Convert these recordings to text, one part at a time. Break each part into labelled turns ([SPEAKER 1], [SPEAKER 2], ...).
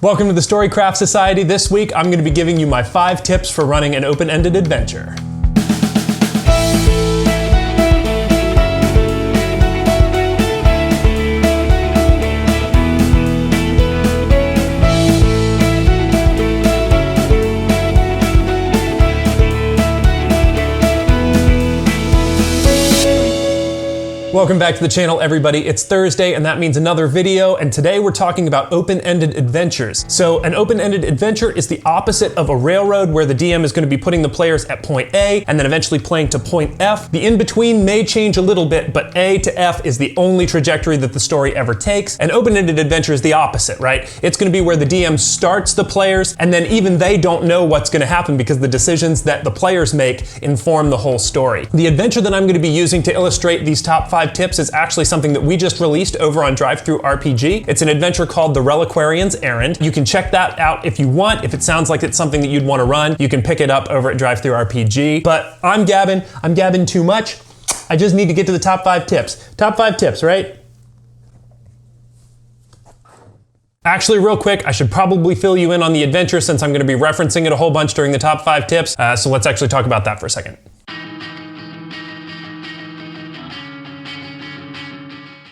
[SPEAKER 1] Welcome to the Storycraft Society. This week, I'm going to be giving you my 5 tips for running an open-ended adventure. Welcome back to the channel, everybody. It's Thursday, and that means another video, and today we're talking about open-ended adventures. So an open-ended adventure is the opposite of a railroad where the DM is going to be putting the players at point A and then eventually playing to point F. The in-between may change a little bit, but A to F is the only trajectory that the story ever takes. An open-ended adventure is the opposite, right? It's going to be where the DM starts the players, and then even they don't know what's going to happen because the decisions that the players make inform the whole story. The adventure that I'm going to be using to illustrate these top 5 tips is actually something that we just released over on DriveThruRPG. It's an adventure called the Reliquarian's Errand. You can check that out if you want. If it sounds like it's something that you'd want to run, you can pick it up over at DriveThruRPG. But I'm gabbing too much. I just need to get to the top 5 tips. Top 5 tips, right? Actually, real quick, I should probably fill you in on the adventure since I'm going to be referencing it a whole bunch during the top 5 tips. So let's actually talk about that for a second.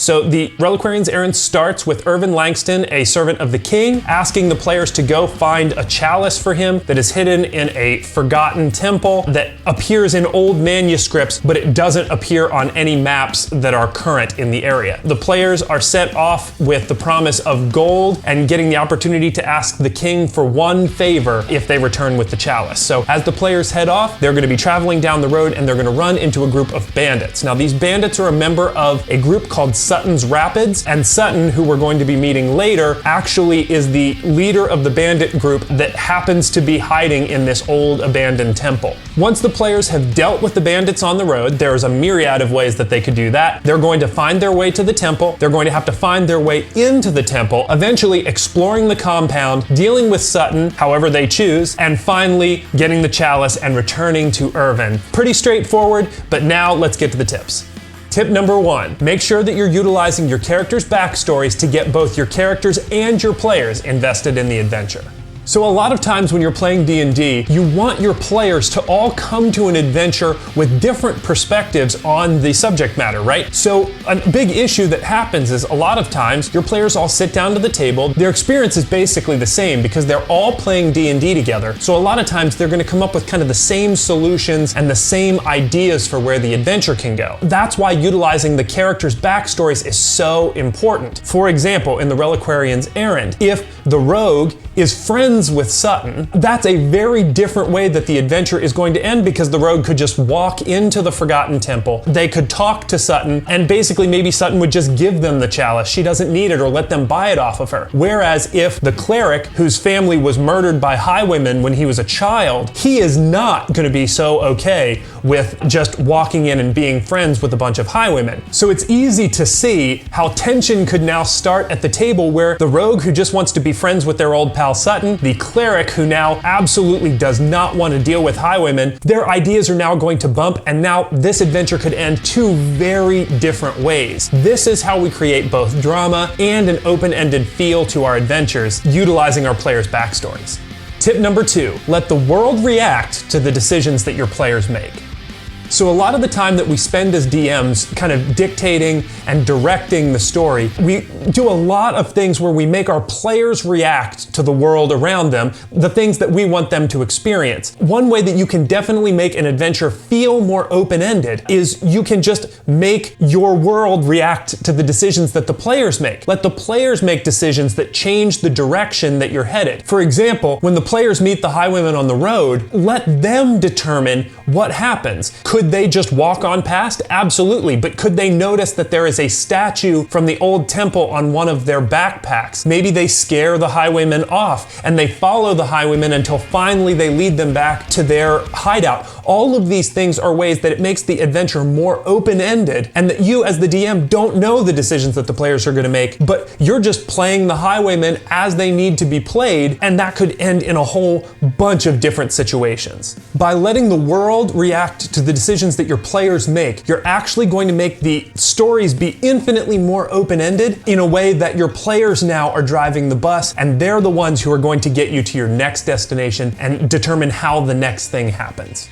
[SPEAKER 1] So the Reliquarian's Errand starts with Irvin Langston, a servant of the king, asking the players to go find a chalice for him that is hidden in a forgotten temple that appears in old manuscripts, but it doesn't appear on any maps that are current in the area. The players are set off with the promise of gold and getting the opportunity to ask the king for one favor if they return with the chalice. So as the players head off, they're going to be traveling down the road and they're going to run into a group of bandits. Now these bandits are a member of a group called Sutton's Rapids, and Sutton, who we're going to be meeting later, actually is the leader of the bandit group that happens to be hiding in this old abandoned temple. Once the players have dealt with the bandits on the road, there's a myriad of ways that they could do that. They're going to find their way to the temple, they're going to have to find their way into the temple, eventually exploring the compound, dealing with Sutton, however they choose, and finally getting the chalice and returning to Irvin. Pretty straightforward, but now let's get to the tips. Tip number 1, make sure that you're utilizing your characters' backstories to get both your characters and your players invested in the adventure. So a lot of times when you're playing D&D, you want your players to all come to an adventure with different perspectives on the subject matter, right? So a big issue that happens is a lot of times your players all sit down to the table, their experience is basically the same because they're all playing D&D together. So a lot of times they're going to come up with kind of the same solutions and the same ideas for where the adventure can go. That's why utilizing the characters' backstories is so important. For example, in the Reliquarian's Errand, if the rogue is friends with Sutton, that's a very different way that the adventure is going to end because the rogue could just walk into the forgotten temple, they could talk to Sutton, and basically maybe Sutton would just give them the chalice. She doesn't need it or let them buy it off of her. Whereas if the cleric, whose family was murdered by highwaymen when he was a child, he is not going to be so okay with just walking in and being friends with a bunch of highwaymen. So it's easy to see how tension could now start at the table where the rogue who just wants to be friends with their old pal Sutton, the cleric who now absolutely does not want to deal with highwaymen, their ideas are now going to bump, and now this adventure could end 2 very different ways. This is how we create both drama and an open-ended feel to our adventures, utilizing our players' backstories. Tip number 2, let the world react to the decisions that your players make. So a lot of the time that we spend as DMs kind of dictating and directing the story, we do a lot of things where we make our players react to the world around them, the things that we want them to experience. One way that you can definitely make an adventure feel more open-ended is you can just make your world react to the decisions that the players make. Let the players make decisions that change the direction that you're headed. For example, when the players meet the highwaymen on the road, let them determine what happens. Could they just walk on past? Absolutely. But could they notice that there is a statue from the old temple on one of their backpacks? Maybe they scare the highwaymen off and they follow the highwaymen until finally they lead them back to their hideout. All of these things are ways that it makes the adventure more open-ended and that you as the DM don't know the decisions that the players are going to make, but you're just playing the highwaymen as they need to be played, and that could end in a whole bunch of different situations. By letting the world react to the decisions decisions that your players make, you're actually going to make the stories be infinitely more open-ended in a way that your players now are driving the bus, and they're the ones who are going to get you to your next destination and determine how the next thing happens.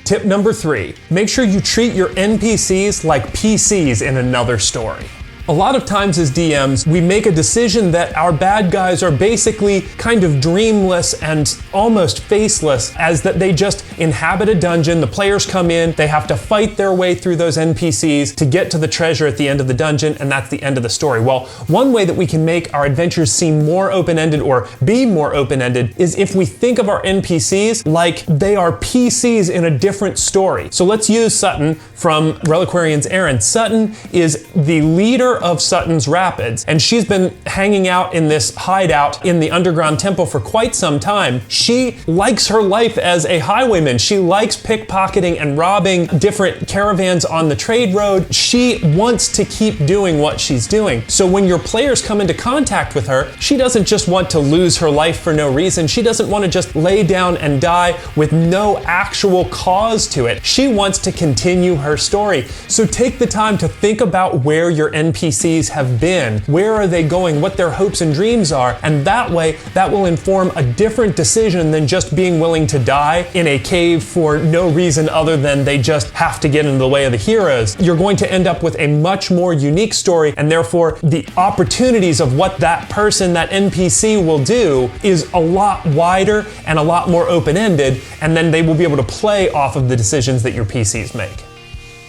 [SPEAKER 1] Tip number 3, make sure you treat your NPCs like PCs in another story. A lot of times as DMs, we make a decision that our bad guys are basically kind of dreamless and almost faceless, as that they just inhabit a dungeon, the players come in, they have to fight their way through those NPCs to get to the treasure at the end of the dungeon, and that's the end of the story. Well, one way that we can make our adventures seem more open-ended or be more open-ended is if we think of our NPCs like they are PCs in a different story. So let's use Sutton from Reliquarian's Errand. Sutton is the leader of Sutton's Rapids, and she's been hanging out in this hideout in the underground temple for quite some time. She likes her life as a highwayman. She likes pickpocketing and robbing different caravans on the trade road. She wants to keep doing what she's doing. So when your players come into contact with her, she doesn't just want to lose her life for no reason. She doesn't want to just lay down and die with no actual cause to it. She wants to continue her story. So take the time to think about where your NPCs have been, where are they going, what their hopes and dreams are, and that way that will inform a different decision than just being willing to die in a cave for no reason other than they just have to get in the way of the heroes. You're going to end up with a much more unique story, and therefore the opportunities of what that person, that NPC will do is a lot wider and a lot more open-ended, and then they will be able to play off of the decisions that your PCs make.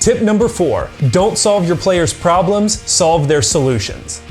[SPEAKER 1] Tip number 4, don't solve your players' problems, solve their solutions.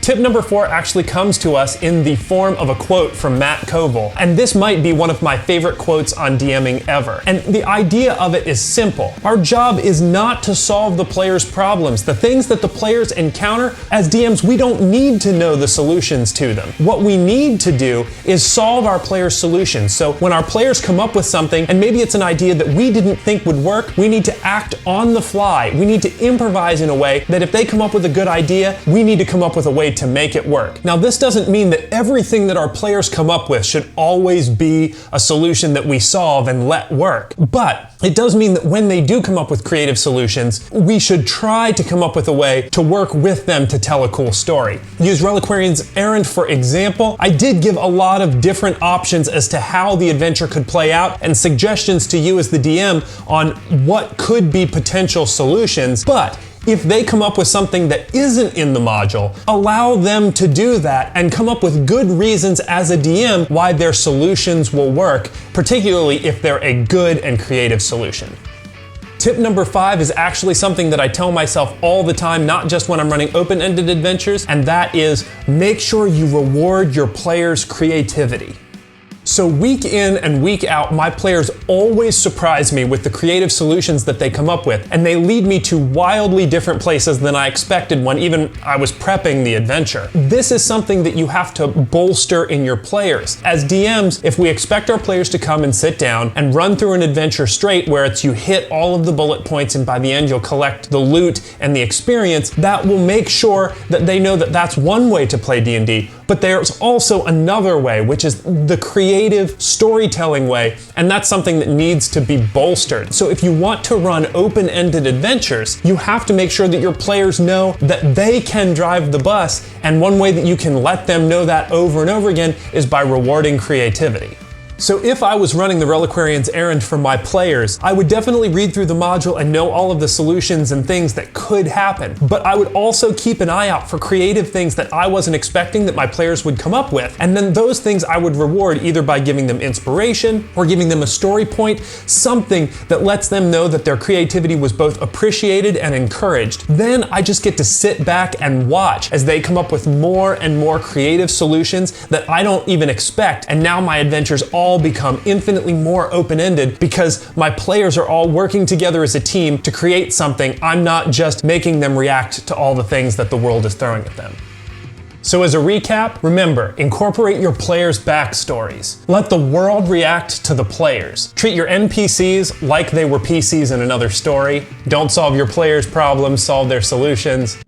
[SPEAKER 1] Tip number 4 actually comes to us in the form of a quote from Matt Koval, and this might be one of my favorite quotes on DMing ever. And the idea of it is simple. Our job is not to solve the players' problems. The things that the players encounter, as DMs, we don't need to know the solutions to them. What we need to do is solve our players' solutions. So when our players come up with something, and maybe it's an idea that we didn't think would work, we need to act on the fly. We need to improvise in a way that if they come up with a good idea, we need to come up with a way to make it work. Now, this doesn't mean that everything that our players come up with should always be a solution that we solve and let work. But it does mean that when they do come up with creative solutions, we should try to come up with a way to work with them to tell a cool story. Use Reliquarian's Errand for example. I did give a lot of different options as to how the adventure could play out and suggestions to you as the DM on what could be potential solutions, but if they come up with something that isn't in the module, allow them to do that and come up with good reasons as a DM why their solutions will work, particularly if they're a good and creative solution. Tip number 5 is actually something that I tell myself all the time, not just when I'm running open-ended adventures, and that is make sure you reward your players' creativity. So week in and week out, my players always surprise me with the creative solutions that they come up with, and they lead me to wildly different places than I expected when even I was prepping the adventure. This is something that you have to bolster in your players. As DMs, if we expect our players to come and sit down and run through an adventure straight where it's you hit all of the bullet points and by the end you'll collect the loot and the experience, that will make sure that they know that that's one way to play D&D. But there's also another way, which is the creative storytelling way, and that's something that needs to be bolstered. So if you want to run open-ended adventures, you have to make sure that your players know that they can drive the bus, and one way that you can let them know that over and over again is by rewarding creativity. So if I was running the Reliquarian's Errand for my players, I would definitely read through the module and know all of the solutions and things that could happen. But I would also keep an eye out for creative things that I wasn't expecting that my players would come up with. And then those things I would reward either by giving them inspiration or giving them a story point, something that lets them know that their creativity was both appreciated and encouraged. Then I just get to sit back and watch as they come up with more and more creative solutions that I don't even expect. And now my adventures all become infinitely more open-ended because my players are all working together as a team to create something. I'm not just making them react to all the things that the world is throwing at them. So as a recap, remember, incorporate your players' backstories. Let the world react to the players. Treat your NPCs like they were PCs in another story. Don't solve your players' problems, solve their solutions.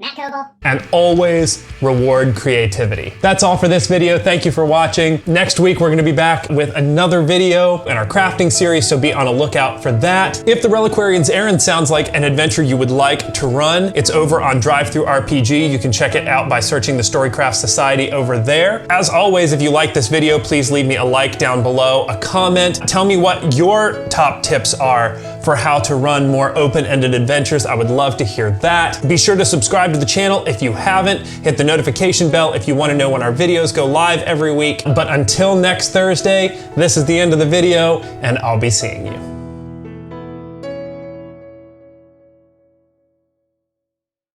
[SPEAKER 1] And always reward creativity. That's all for this video. Thank you for watching. Next week, we're gonna be back with another video in our crafting series, so be on a lookout for that. If the Reliquarian's Errand sounds like an adventure you would like to run, it's over on DriveThruRPG. You can check it out by searching the Storycraft Society over there. As always, if you like this video, please leave me a like down below, a comment. Tell me what your top tips are for how to run more open-ended adventures. I would love to hear that. Be sure to subscribe to the channel if you haven't. Hit the notification bell if you want to know when our videos go live every week. But until next Thursday, this is the end of the video, and I'll be seeing you.